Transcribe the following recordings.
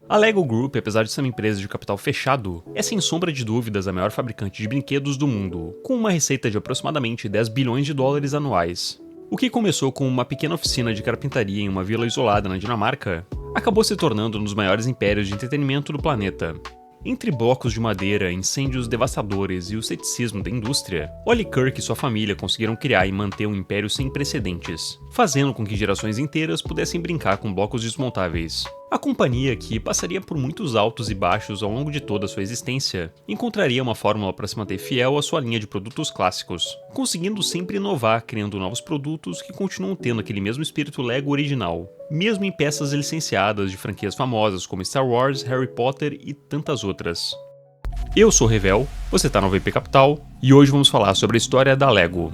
A LEGO Group, apesar de ser uma empresa de capital fechado, é sem sombra de dúvidas a maior fabricante de brinquedos do mundo, com uma receita de aproximadamente 10 bilhões de dólares anuais. O que começou com uma pequena oficina de carpintaria em uma vila isolada na Dinamarca, acabou se tornando um dos maiores impérios de entretenimento do planeta. Entre blocos de madeira, incêndios devastadores e o ceticismo da indústria, Wally Kirk e sua família conseguiram criar e manter um império sem precedentes, fazendo com que gerações inteiras pudessem brincar com blocos desmontáveis. A companhia, que passaria por muitos altos e baixos ao longo de toda a sua existência, encontraria uma fórmula para se manter fiel à sua linha de produtos clássicos, conseguindo sempre inovar, criando novos produtos que continuam tendo aquele mesmo espírito Lego original, mesmo em peças licenciadas de franquias famosas como Star Wars, Harry Potter e tantas outras. Eu sou o Revel, você tá no VP Capital, e hoje vamos falar sobre a história da Lego.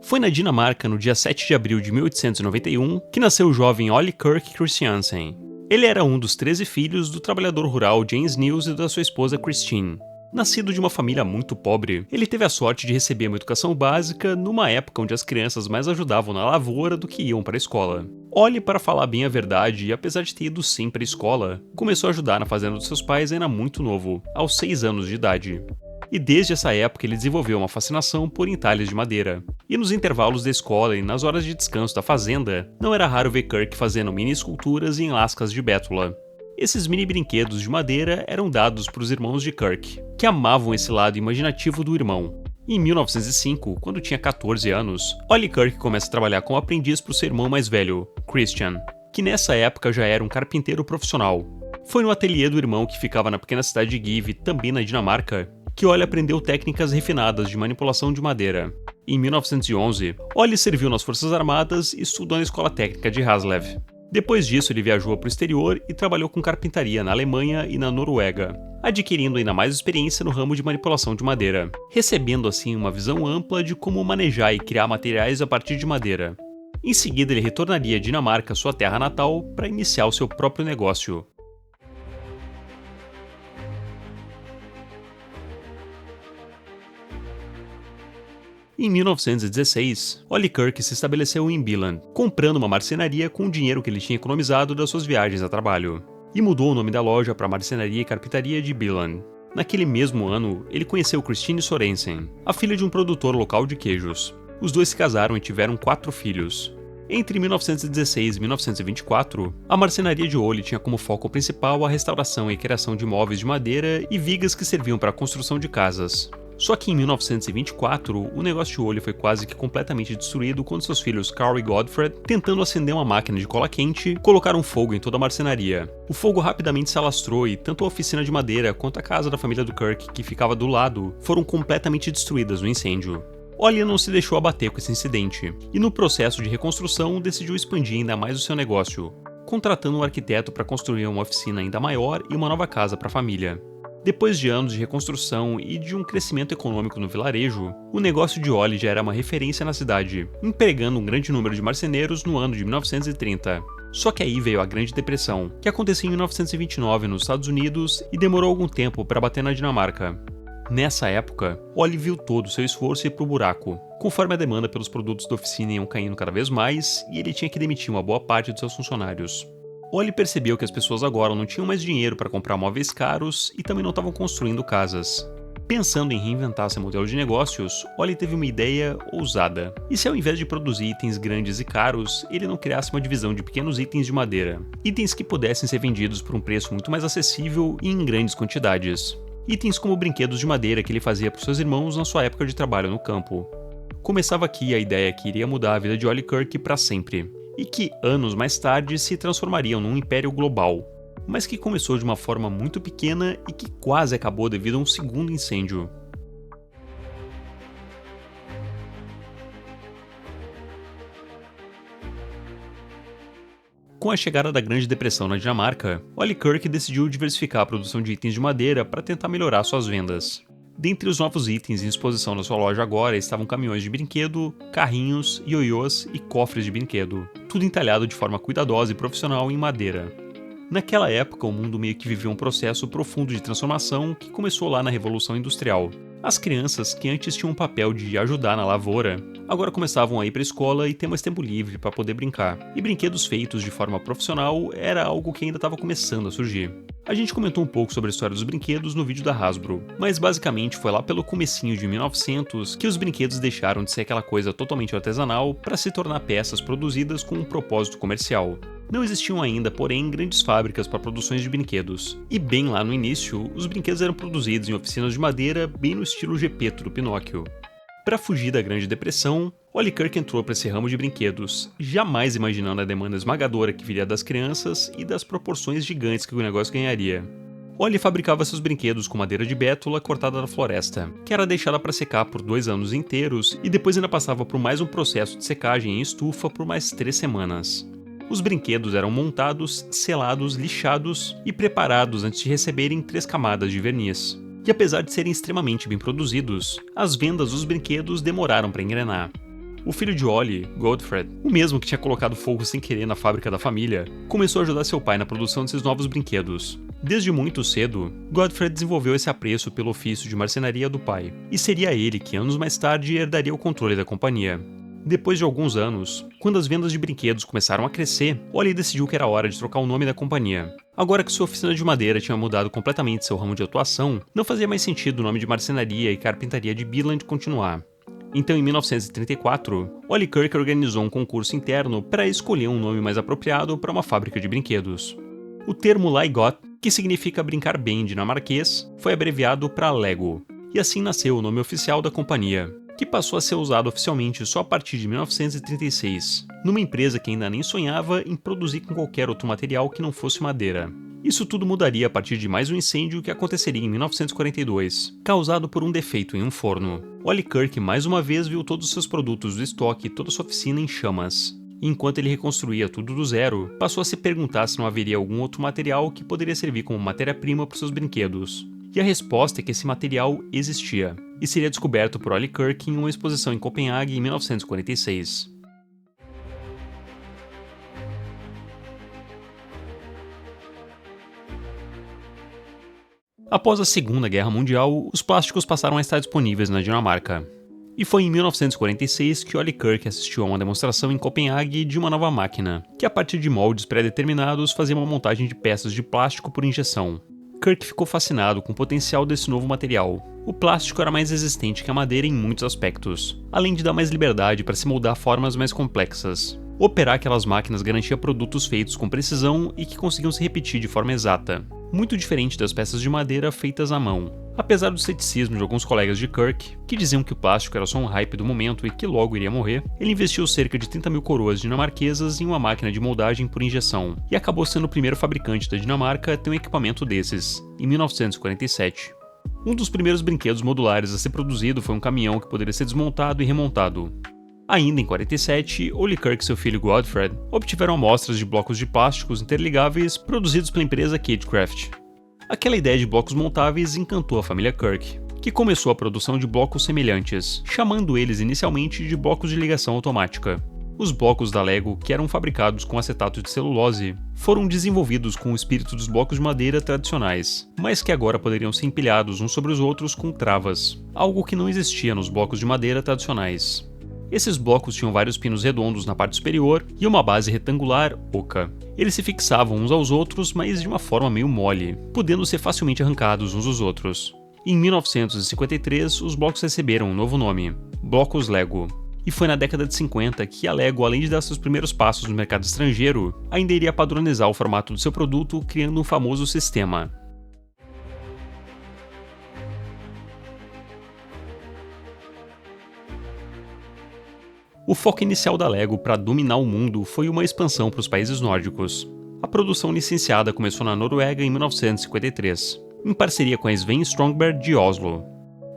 Foi na Dinamarca, no dia 7 de abril de 1891, que nasceu o jovem Wally Kirk Christiansen. Ele era um dos 13 filhos do trabalhador rural James Niels e da sua esposa Christine. Nascido de uma família muito pobre, ele teve a sorte de receber uma educação básica numa época onde as crianças mais ajudavam na lavoura do que iam para a escola. Wally, para falar bem a verdade, e apesar de ter ido sempre à escola, começou a ajudar na fazenda dos seus pais ainda muito novo, aos 6 anos de idade. E desde essa época ele desenvolveu uma fascinação por entalhes de madeira. E nos intervalos da escola e nas horas de descanso da fazenda, não era raro ver Kirk fazendo mini esculturas em lascas de bétula. Esses mini brinquedos de madeira eram dados para os irmãos de Kirk, que amavam esse lado imaginativo do irmão. Em 1905, quando tinha 14 anos, Wally Kirk começa a trabalhar como aprendiz para o seu irmão mais velho, Christian, que nessa época já era um carpinteiro profissional. Foi no ateliê do irmão, que ficava na pequena cidade de Give, também na Dinamarca, que Wally aprendeu técnicas refinadas de manipulação de madeira. Em 1911, Wally serviu nas Forças Armadas e estudou na Escola Técnica de Haslev. Depois disso, ele viajou para o exterior e trabalhou com carpintaria na Alemanha e na Noruega, adquirindo ainda mais experiência no ramo de manipulação de madeira, recebendo assim uma visão ampla de como manejar e criar materiais a partir de madeira. Em seguida, ele retornaria à Dinamarca, sua terra natal, para iniciar o seu próprio negócio. Em 1916, Wally Kirk se estabeleceu em Billund, comprando uma marcenaria com o dinheiro que ele tinha economizado das suas viagens a trabalho, e mudou o nome da loja para Marcenaria e Carpintaria de Billund. Naquele mesmo ano, ele conheceu Christine Sorensen, a filha de um produtor local de queijos. Os dois se casaram e tiveram 4 filhos. Entre 1916 e 1924, a marcenaria de Wally tinha como foco principal a restauração e criação de móveis de madeira e vigas que serviam para a construção de casas. Só que em 1924, o negócio de Wally foi quase que completamente destruído quando seus filhos Carl e Godfred, tentando acender uma máquina de cola quente, colocaram fogo em toda a marcenaria. O fogo rapidamente se alastrou e tanto a oficina de madeira quanto a casa da família do Kirk, que ficava do lado, foram completamente destruídas no incêndio. Wally não se deixou abater com esse incidente, e no processo de reconstrução decidiu expandir ainda mais o seu negócio, contratando um arquiteto para construir uma oficina ainda maior e uma nova casa para a família. Depois de anos de reconstrução e de um crescimento econômico no vilarejo, o negócio de Wally já era uma referência na cidade, empregando um grande número de marceneiros no ano de 1930. Só que aí veio a Grande Depressão, que aconteceu em 1929 nos Estados Unidos e demorou algum tempo para bater na Dinamarca. Nessa época, Wally viu todo o seu esforço ir pro buraco, conforme a demanda pelos produtos da oficina iam caindo cada vez mais e ele tinha que demitir uma boa parte de seus funcionários. Wally percebeu que as pessoas agora não tinham mais dinheiro para comprar móveis caros e também não estavam construindo casas. Pensando em reinventar seu modelo de negócios, Wally teve uma ideia ousada. E se ao invés de produzir itens grandes e caros, ele não criasse uma divisão de pequenos itens de madeira? Itens que pudessem ser vendidos por um preço muito mais acessível e em grandes quantidades. Itens como brinquedos de madeira que ele fazia para seus irmãos na sua época de trabalho no campo. Começava aqui a ideia que iria mudar a vida de Wally Kirk para sempre, e que anos mais tarde se transformariam num império global, mas que começou de uma forma muito pequena e que quase acabou devido a um segundo incêndio. Com a chegada da Grande Depressão na Dinamarca, Wally Kirk decidiu diversificar a produção de itens de madeira para tentar melhorar suas vendas. Dentre os novos itens em exposição na sua loja agora estavam caminhões de brinquedo, carrinhos, ioiôs e cofres de brinquedo, tudo entalhado de forma cuidadosa e profissional em madeira. Naquela época, o mundo meio que vivia um processo profundo de transformação que começou lá na Revolução Industrial. As crianças, que antes tinham um papel de ajudar na lavoura, agora começavam a ir para a escola e ter mais tempo livre para poder brincar. E brinquedos feitos de forma profissional era algo que ainda estava começando a surgir. A gente comentou um pouco sobre a história dos brinquedos no vídeo da Hasbro, mas basicamente foi lá pelo comecinho de 1900 que os brinquedos deixaram de ser aquela coisa totalmente artesanal para se tornar peças produzidas com um propósito comercial. Não existiam ainda, porém, grandes fábricas para produções de brinquedos, e bem lá no início, os brinquedos eram produzidos em oficinas de madeira bem no estilo Gepeto do Pinóquio. Para fugir da Grande Depressão, Wally Kirk entrou para esse ramo de brinquedos, jamais imaginando a demanda esmagadora que viria das crianças e das proporções gigantes que o negócio ganharia. Wally fabricava seus brinquedos com madeira de bétula cortada da floresta, que era deixada para secar por 2 anos inteiros e depois ainda passava por mais um processo de secagem em estufa por mais 3 semanas. Os brinquedos eram montados, selados, lixados e preparados antes de receberem 3 camadas de verniz. E apesar de serem extremamente bem produzidos, as vendas dos brinquedos demoraram para engrenar. O filho de Wally, Godfred, o mesmo que tinha colocado fogo sem querer na fábrica da família, começou a ajudar seu pai na produção desses novos brinquedos. Desde muito cedo, Godfred desenvolveu esse apreço pelo ofício de marcenaria do pai, e seria ele que anos mais tarde herdaria o controle da companhia. Depois de alguns anos, quando as vendas de brinquedos começaram a crescer, Wally decidiu que era hora de trocar o nome da companhia. Agora que sua oficina de madeira tinha mudado completamente seu ramo de atuação, não fazia mais sentido o nome de marcenaria e carpintaria de Billund continuar. Então, em 1934, Wally Kirk organizou um concurso interno para escolher um nome mais apropriado para uma fábrica de brinquedos. O termo Leg Godt, que significa brincar bem em dinamarquês, foi abreviado para Lego, e assim nasceu o nome oficial da companhia, que passou a ser usado oficialmente só a partir de 1936, numa empresa que ainda nem sonhava em produzir com qualquer outro material que não fosse madeira. Isso tudo mudaria a partir de mais um incêndio que aconteceria em 1942, causado por um defeito em um forno. Wally Kirk mais uma vez viu todos os seus produtos do estoque e toda sua oficina em chamas. E enquanto ele reconstruía tudo do zero, passou a se perguntar se não haveria algum outro material que poderia servir como matéria-prima para seus brinquedos. E a resposta é que esse material existia, e seria descoberto por Wally Kirk em uma exposição em Copenhague em 1946. Após a Segunda Guerra Mundial, os plásticos passaram a estar disponíveis na Dinamarca. E foi em 1946 que Wally Kirk assistiu a uma demonstração em Copenhague de uma nova máquina, que a partir de moldes pré-determinados fazia uma montagem de peças de plástico por injeção. Kirk ficou fascinado com o potencial desse novo material. O plástico era mais resistente que a madeira em muitos aspectos, além de dar mais liberdade para se moldar formas mais complexas. Operar aquelas máquinas garantia produtos feitos com precisão e que conseguiam se repetir de forma exata, muito diferente das peças de madeira feitas à mão. Apesar do ceticismo de alguns colegas de Kirk, que diziam que o plástico era só um hype do momento e que logo iria morrer, ele investiu cerca de 30 mil coroas dinamarquesas em uma máquina de moldagem por injeção, e acabou sendo o primeiro fabricante da Dinamarca a ter um equipamento desses, em 1947. Um dos primeiros brinquedos modulares a ser produzido foi um caminhão que poderia ser desmontado e remontado. Ainda em 47, Wally Kirk e seu filho Godfred obtiveram amostras de blocos de plásticos interligáveis produzidos pela empresa Catecraft. Aquela ideia de blocos montáveis encantou a família Kirk, que começou a produção de blocos semelhantes, chamando eles inicialmente de blocos de ligação automática. Os blocos da Lego, que eram fabricados com acetato de celulose, foram desenvolvidos com o espírito dos blocos de madeira tradicionais, mas que agora poderiam ser empilhados uns sobre os outros com travas, algo que não existia nos blocos de madeira tradicionais. Esses blocos tinham vários pinos redondos na parte superior e uma base retangular oca. Eles se fixavam uns aos outros, mas de uma forma meio mole, podendo ser facilmente arrancados uns dos outros. Em 1953, os blocos receberam um novo nome, Blocos Lego. E foi na década de 50 que a Lego, além de dar seus primeiros passos no mercado estrangeiro, ainda iria padronizar o formato do seu produto, criando um famoso sistema. O foco inicial da Lego para dominar o mundo foi uma expansão para os países nórdicos. A produção licenciada começou na Noruega em 1953, em parceria com a Sven Strongberg de Oslo.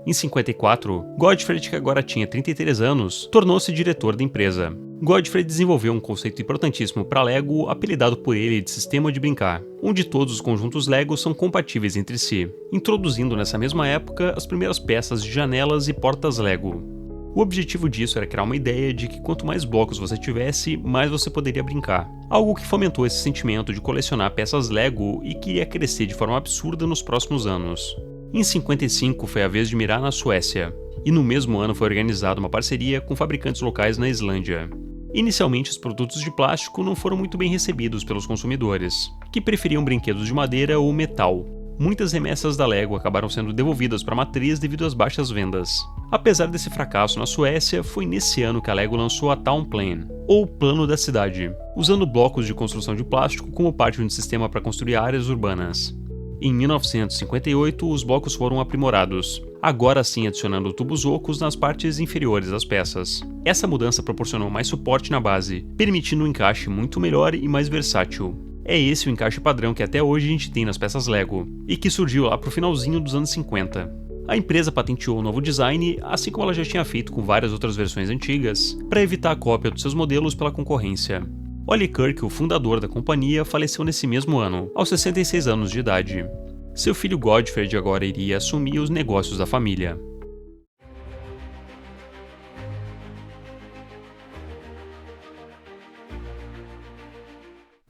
Em 54, Godfred, que agora tinha 33 anos, tornou-se diretor da empresa. Godfred desenvolveu um conceito importantíssimo para Lego, apelidado por ele de Sistema de Brincar, onde todos os conjuntos Lego são compatíveis entre si, introduzindo nessa mesma época as primeiras peças de janelas e portas Lego. O objetivo disso era criar uma ideia de que quanto mais blocos você tivesse, mais você poderia brincar. Algo que fomentou esse sentimento de colecionar peças Lego e que iria crescer de forma absurda nos próximos anos. Em 55 foi a vez de mirar na Suécia, e no mesmo ano foi organizada uma parceria com fabricantes locais na Islândia. Inicialmente, os produtos de plástico não foram muito bem recebidos pelos consumidores, que preferiam brinquedos de madeira ou metal. Muitas remessas da Lego acabaram sendo devolvidas para a matriz devido às baixas vendas. Apesar desse fracasso na Suécia, foi nesse ano que a Lego lançou a Town Plan, ou Plano da Cidade, usando blocos de construção de plástico como parte de um sistema para construir áreas urbanas. Em 1958, os blocos foram aprimorados, agora sim adicionando tubos ocos nas partes inferiores das peças. Essa mudança proporcionou mais suporte na base, permitindo um encaixe muito melhor e mais versátil. É esse o encaixe padrão que até hoje a gente tem nas peças Lego, e que surgiu lá pro finalzinho dos anos 50. A empresa patenteou o novo design, assim como ela já tinha feito com várias outras versões antigas, para evitar a cópia dos seus modelos pela concorrência. Ollie Kirk, o fundador da companhia, faleceu nesse mesmo ano, aos 66 anos de idade. Seu filho Godfrey agora iria assumir os negócios da família.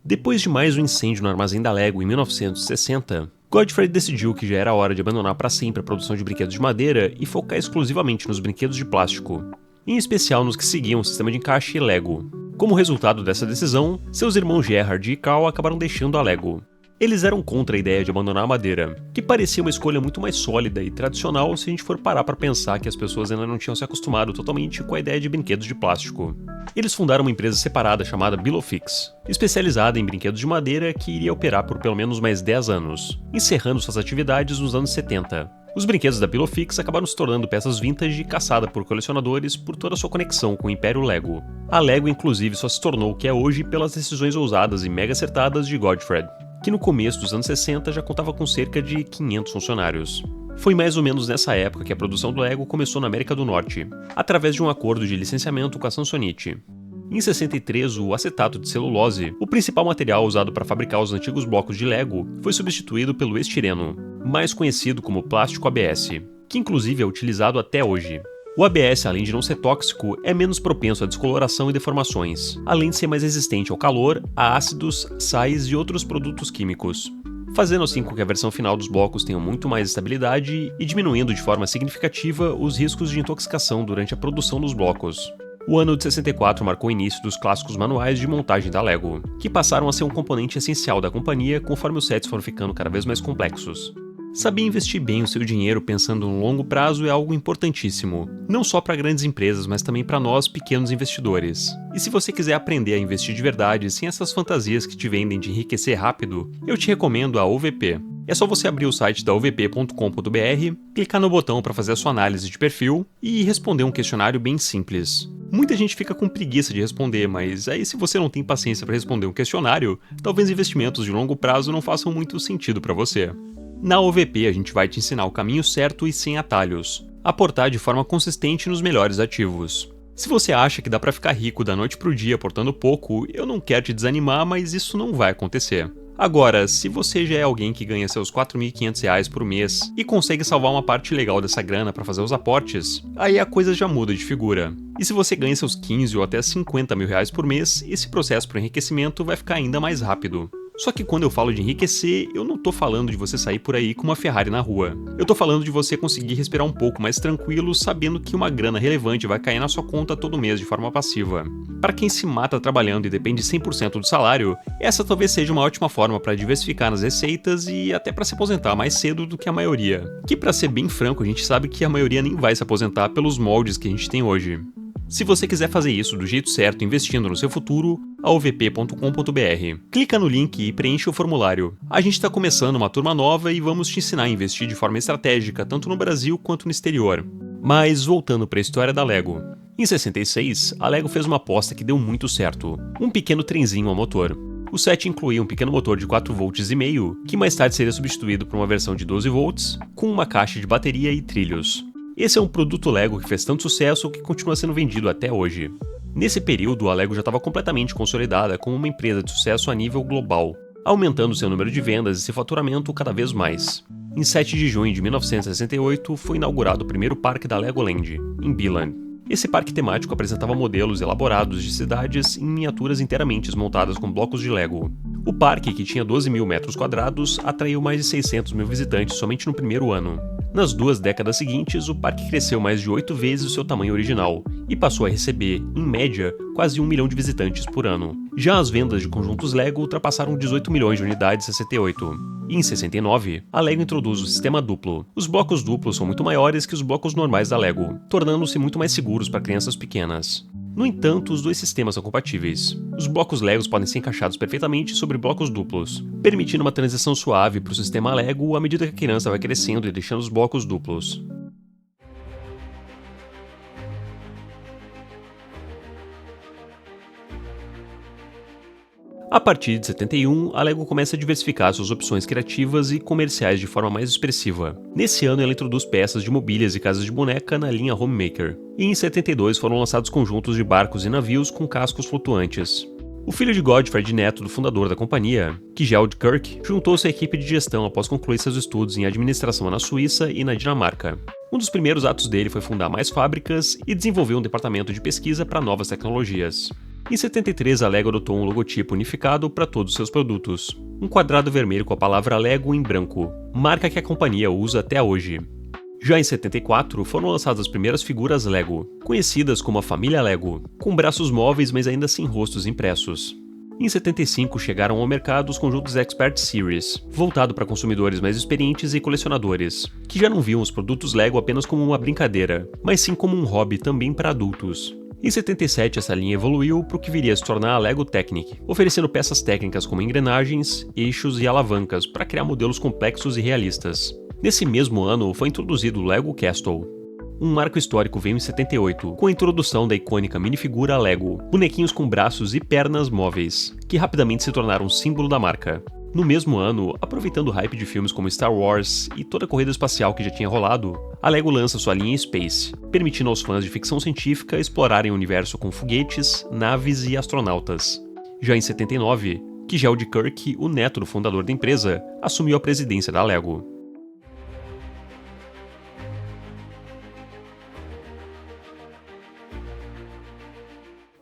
Depois de mais um incêndio no armazém da Lego em 1960, Godfrey decidiu que já era hora de abandonar para sempre a produção de brinquedos de madeira e focar exclusivamente nos brinquedos de plástico, em especial nos que seguiam o sistema de encaixe Lego. Como resultado dessa decisão, seus irmãos Gerard e Carl acabaram deixando a Lego. Eles eram contra a ideia de abandonar a madeira, que parecia uma escolha muito mais sólida e tradicional se a gente for parar para pensar que as pessoas ainda não tinham se acostumado totalmente com a ideia de brinquedos de plástico. Eles fundaram uma empresa separada chamada Bilofix, especializada em brinquedos de madeira que iria operar por pelo menos mais 10 anos, encerrando suas atividades nos anos 70. Os brinquedos da Bilofix acabaram se tornando peças vintage caçadas por colecionadores por toda a sua conexão com o Império Lego. A Lego inclusive só se tornou o que é hoje pelas decisões ousadas e mega acertadas de Godfrey, que no começo dos anos 60 já contava com cerca de 500 funcionários. Foi mais ou menos nessa época que a produção do Lego começou na América do Norte, através de um acordo de licenciamento com a Samsonite. Em 63, o acetato de celulose, o principal material usado para fabricar os antigos blocos de Lego, foi substituído pelo estireno, mais conhecido como plástico ABS, que inclusive é utilizado até hoje. O ABS, além de não ser tóxico, é menos propenso à descoloração e deformações, além de ser mais resistente ao calor, a ácidos, sais e outros produtos químicos, fazendo assim com que a versão final dos blocos tenha muito mais estabilidade e diminuindo de forma significativa os riscos de intoxicação durante a produção dos blocos. O ano de 64 marcou o início dos clássicos manuais de montagem da Lego, que passaram a ser um componente essencial da companhia conforme os sets foram ficando cada vez mais complexos. Saber investir bem o seu dinheiro pensando no longo prazo é algo importantíssimo, não só para grandes empresas, mas também para nós pequenos investidores. E se você quiser aprender a investir de verdade sem essas fantasias que te vendem de enriquecer rápido, eu te recomendo a OVP. É só você abrir o site da ovp.com.br, clicar no botão para fazer a sua análise de perfil e responder um questionário bem simples. Muita gente fica com preguiça de responder, mas aí se você não tem paciência para responder um questionário, talvez investimentos de longo prazo não façam muito sentido para você. Na OVP a gente vai te ensinar o caminho certo e sem atalhos, aportar de forma consistente nos melhores ativos. Se você acha que dá para ficar rico da noite pro dia aportando pouco, eu não quero te desanimar, mas isso não vai acontecer. Agora, se você já é alguém que ganha seus R$ 4.500 por mês e consegue salvar uma parte legal dessa grana para fazer os aportes, aí a coisa já muda de figura. E se você ganha seus 15 ou até 50 mil reais por mês, esse processo para enriquecimento vai ficar ainda mais rápido. Só que quando eu falo de enriquecer, eu não tô falando de você sair por aí com uma Ferrari na rua. Eu tô falando de você conseguir respirar um pouco mais tranquilo, sabendo que uma grana relevante vai cair na sua conta todo mês de forma passiva. Para quem se mata trabalhando e depende 100% do salário, essa talvez seja uma ótima forma para diversificar nas receitas e até para se aposentar mais cedo do que a maioria. Que, para ser bem franco, a gente sabe que a maioria nem vai se aposentar pelos moldes que a gente tem hoje. Se você quiser fazer isso do jeito certo, investindo no seu futuro, ovp.com.br. Clica no link e preencha o formulário. A gente está começando uma turma nova e vamos te ensinar a investir de forma estratégica, tanto no Brasil quanto no exterior. Mas voltando para a história da Lego. Em 66, a Lego fez uma aposta que deu muito certo. Um pequeno trenzinho a motor. O set incluía um pequeno motor de 4,5 volts, que mais tarde seria substituído por uma versão de 12 volts, com uma caixa de bateria e trilhos. Esse é um produto Lego que fez tanto sucesso que continua sendo vendido até hoje. Nesse período, a Lego já estava completamente consolidada como uma empresa de sucesso a nível global, aumentando seu número de vendas e seu faturamento cada vez mais. Em 7 de junho de 1968, foi inaugurado o primeiro parque da Legoland, em Billund. Esse parque temático apresentava modelos elaborados de cidades em miniaturas inteiramente montadas com blocos de Lego. O parque, que tinha 12 mil metros quadrados, atraiu mais de 600 mil visitantes somente no primeiro ano. Nas 2 décadas seguintes, o parque cresceu mais de 8 vezes o seu tamanho original e passou a receber, em média, quase 1 milhão de visitantes por ano. Já as vendas de conjuntos Lego ultrapassaram 18 milhões de unidades em 68. E em 69, a Lego introduz o sistema duplo. Os blocos duplos são muito maiores que os blocos normais da Lego, tornando-se muito mais seguros para crianças pequenas. No entanto, os dois sistemas são compatíveis. Os blocos Legos podem ser encaixados perfeitamente sobre blocos duplos, permitindo uma transição suave para o sistema Lego à medida que a criança vai crescendo e deixando os blocos duplos. A partir de 71, a Lego começa a diversificar suas opções criativas e comerciais de forma mais expressiva. Nesse ano, ela introduz peças de mobílias e casas de boneca na linha Homemaker. E em 72 foram lançados conjuntos de barcos e navios com cascos flutuantes. O filho de Godfrey e neto do fundador da companhia, Kjeld Kirk, juntou-se à equipe de gestão após concluir seus estudos em administração na Suíça e na Dinamarca. Um dos primeiros atos dele foi fundar mais fábricas e desenvolver um departamento de pesquisa para novas tecnologias. Em 73, a Lego adotou um logotipo unificado para todos os seus produtos. Um quadrado vermelho com a palavra Lego em branco, marca que a companhia usa até hoje. Já em 74, foram lançadas as primeiras figuras Lego, conhecidas como a família Lego, com braços móveis mas ainda sem rostos impressos. Em 75, chegaram ao mercado os conjuntos Expert Series, voltado para consumidores mais experientes e colecionadores, que já não viam os produtos Lego apenas como uma brincadeira, mas sim como um hobby também para adultos. Em 77, essa linha evoluiu para o que viria a se tornar a Lego Technic, oferecendo peças técnicas como engrenagens, eixos e alavancas para criar modelos complexos e realistas. Nesse mesmo ano, foi introduzido o Lego Castle. Um marco histórico veio em 78, com a introdução da icônica minifigura Lego, bonequinhos com braços e pernas móveis, que rapidamente se tornaram um símbolo da marca. No mesmo ano, aproveitando o hype de filmes como Star Wars e toda a corrida espacial que já tinha rolado, a Lego lança sua linha Space, permitindo aos fãs de ficção científica explorarem o universo com foguetes, naves e astronautas. Já em 79, Kjeld Kirk, o neto do fundador da empresa, assumiu a presidência da Lego.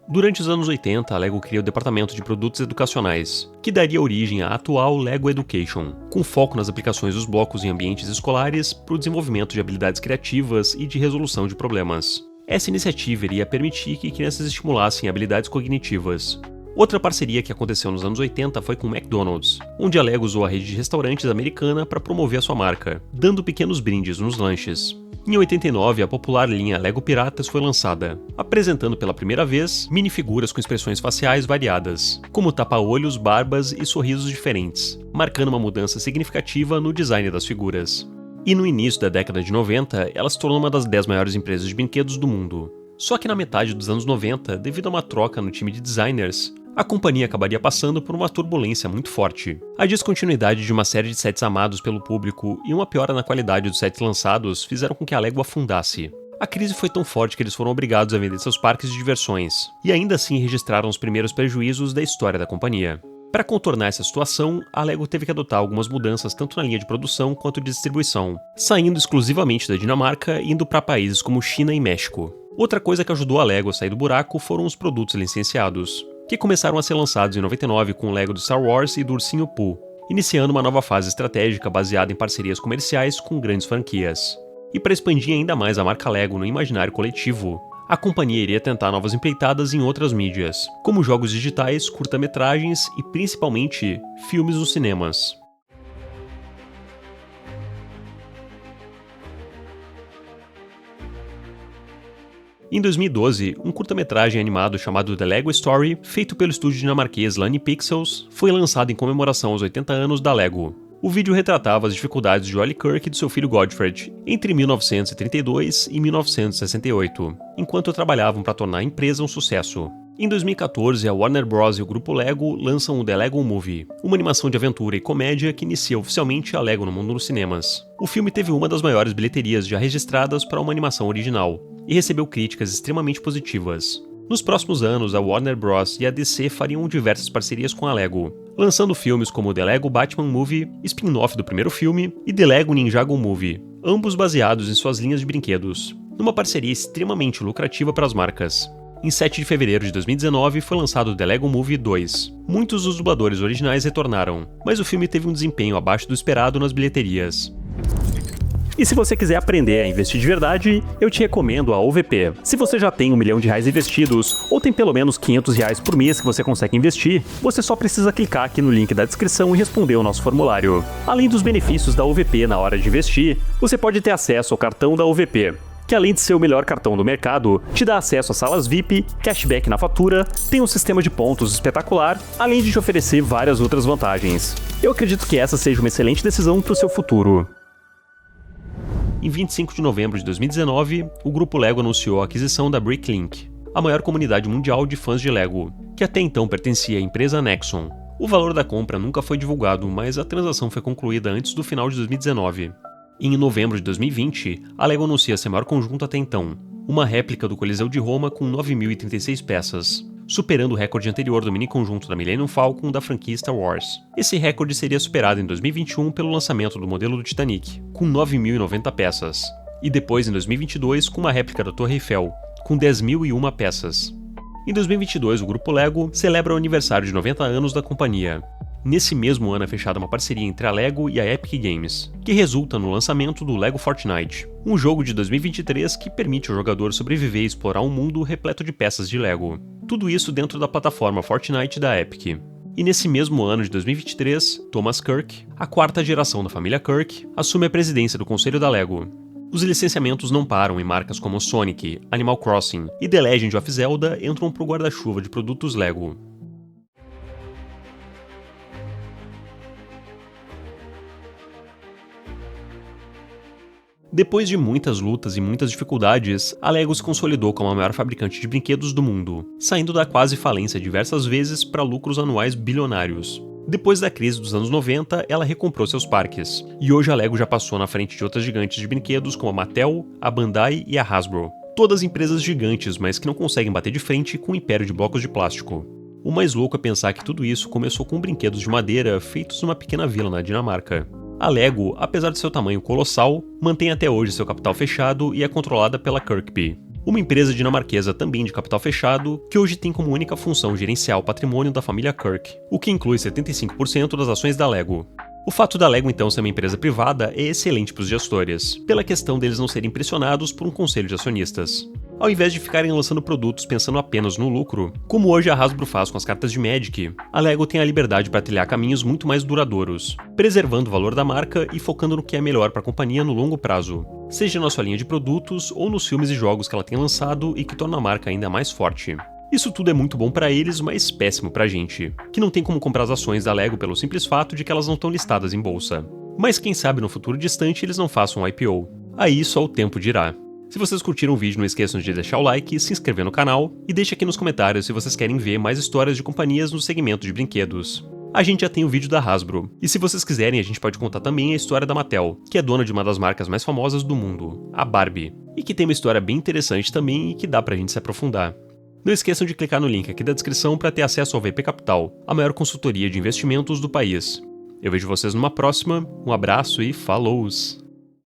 Durante os anos 80, a Lego cria o departamento de produtos educacionais, que daria origem à atual Lego Education, com foco nas aplicações dos blocos em ambientes escolares para o desenvolvimento de habilidades criativas e de resolução de problemas. Essa iniciativa iria permitir que crianças estimulassem habilidades cognitivas. Outra parceria que aconteceu nos anos 80 foi com o McDonald's, onde a Lego usou a rede de restaurantes americana para promover a sua marca, dando pequenos brindes nos lanches. Em 89, a popular linha Lego Piratas foi lançada, apresentando pela primeira vez minifiguras com expressões faciais variadas, como tapa-olhos, barbas e sorrisos diferentes, marcando uma mudança significativa no design das figuras. E no início da década de 90, ela se tornou uma das 10 maiores empresas de brinquedos do mundo. Só que na metade dos anos 90, devido a uma troca no time de designers, a companhia acabaria passando por uma turbulência muito forte. A descontinuidade de uma série de sets amados pelo público e uma piora na qualidade dos sets lançados fizeram com que a Lego afundasse. A crise foi tão forte que eles foram obrigados a vender seus parques de diversões, e ainda assim registraram os primeiros prejuízos da história da companhia. Para contornar essa situação, a Lego teve que adotar algumas mudanças tanto na linha de produção quanto de distribuição, saindo exclusivamente da Dinamarca e indo para países como China e México. Outra coisa que ajudou a Lego a sair do buraco foram os produtos licenciados, que começaram a ser lançados em 99 com o Lego do Star Wars e do Ursinho Pooh, iniciando uma nova fase estratégica baseada em parcerias comerciais com grandes franquias. E para expandir ainda mais a marca Lego no imaginário coletivo, a companhia iria tentar novas empreitadas em outras mídias, como jogos digitais, curta-metragens e principalmente filmes nos cinemas. Em 2012, um curta-metragem animado chamado The Lego Story, feito pelo estúdio dinamarquês Lani Pixels, foi lançado em comemoração aos 80 anos da Lego. O vídeo retratava as dificuldades de Ollie Kirk e de seu filho Godfrey entre 1932 e 1968, enquanto trabalhavam para tornar a empresa um sucesso. Em 2014, a Warner Bros. E o grupo Lego lançam o The Lego Movie, uma animação de aventura e comédia que inicia oficialmente a Lego no mundo dos cinemas. O filme teve uma das maiores bilheterias já registradas para uma animação original, e recebeu críticas extremamente positivas. Nos próximos anos, a Warner Bros. E a DC fariam diversas parcerias com a Lego, lançando filmes como The Lego Batman Movie, spin-off do primeiro filme, e The Lego Ninjago Movie, ambos baseados em suas linhas de brinquedos. numa parceria extremamente lucrativa para as marcas. Em 7 de fevereiro de 2019 foi lançado The Lego Movie 2. Muitos dos dubladores originais retornaram, mas o filme teve um desempenho abaixo do esperado nas bilheterias. E se você quiser aprender a investir de verdade, eu te recomendo a OVP. Se você já tem R$1 milhão investidos, ou tem pelo menos R$500 por mês que você consegue investir, você só precisa clicar aqui no link da descrição e responder o nosso formulário. Além dos benefícios da OVP na hora de investir, você pode ter acesso ao cartão da OVP, que além de ser o melhor cartão do mercado, te dá acesso a salas VIP, cashback na fatura, tem um sistema de pontos espetacular, além de te oferecer várias outras vantagens. Eu acredito que essa seja uma excelente decisão para o seu futuro. Em 25 de novembro de 2019, o grupo Lego anunciou a aquisição da Bricklink, a maior comunidade mundial de fãs de Lego, que até então pertencia à empresa Nexon. O valor da compra nunca foi divulgado, mas a transação foi concluída antes do final de 2019. E em novembro de 2020, a Lego anuncia seu maior conjunto até então, uma réplica do Coliseu de Roma com 9.036 peças, superando o recorde anterior do mini-conjunto da Millennium Falcon da franquia Star Wars. Esse recorde seria superado em 2021 pelo lançamento do modelo do Titanic, com 9.090 peças, e depois em 2022 com uma réplica da Torre Eiffel, com 10.001 peças. Em 2022, o grupo Lego celebra o aniversário de 90 anos da companhia. Nesse mesmo ano é fechada uma parceria entre a Lego e a Epic Games, que resulta no lançamento do Lego Fortnite, um jogo de 2023 que permite ao jogador sobreviver e explorar um mundo repleto de peças de Lego. Tudo isso dentro da plataforma Fortnite da Epic. E nesse mesmo ano de 2023, Thomas Kirk, a quarta geração da família Kirk, assume a presidência do conselho da Lego. Os licenciamentos não param e marcas como Sonic, Animal Crossing e The Legend of Zelda entram pro guarda-chuva de produtos Lego. Depois de muitas lutas e muitas dificuldades, a Lego se consolidou como a maior fabricante de brinquedos do mundo, saindo da quase falência diversas vezes para lucros anuais bilionários. Depois da crise dos anos 90, ela recomprou seus parques, e hoje a Lego já passou na frente de outras gigantes de brinquedos como a Mattel, a Bandai e a Hasbro. Todas empresas gigantes, mas que não conseguem bater de frente com o império de blocos de plástico. O mais louco é pensar que tudo isso começou com brinquedos de madeira feitos numa pequena vila na Dinamarca. A Lego, apesar de seu tamanho colossal, mantém até hoje seu capital fechado e é controlada pela Kirkby, uma empresa dinamarquesa também de capital fechado, que hoje tem como única função gerenciar o patrimônio da família Kirk, o que inclui 75% das ações da Lego. O fato da Lego então ser uma empresa privada é excelente para os gestores, pela questão deles não serem pressionados por um conselho de acionistas. Ao invés de ficarem lançando produtos pensando apenas no lucro, como hoje a Hasbro faz com as cartas de Magic, a Lego tem a liberdade para trilhar caminhos muito mais duradouros, preservando o valor da marca e focando no que é melhor para a companhia no longo prazo, seja na sua linha de produtos ou nos filmes e jogos que ela tem lançado e que torna a marca ainda mais forte. Isso tudo é muito bom para eles, mas péssimo pra gente, que não tem como comprar as ações da Lego pelo simples fato de que elas não estão listadas em bolsa. Mas quem sabe no futuro distante eles não façam um IPO. Aí só o tempo dirá. Se vocês curtiram o vídeo, não esqueçam de deixar o like, se inscrever no canal e deixe aqui nos comentários se vocês querem ver mais histórias de companhias no segmento de brinquedos. A gente já tem o vídeo da Hasbro, e se vocês quiserem a gente pode contar também a história da Mattel, que é dona de uma das marcas mais famosas do mundo, a Barbie, e que tem uma história bem interessante também e que dá pra gente se aprofundar. Não esqueçam de clicar no link aqui da descrição para ter acesso ao VP Capital, a maior consultoria de investimentos do país. Eu vejo vocês numa próxima, um abraço e falou!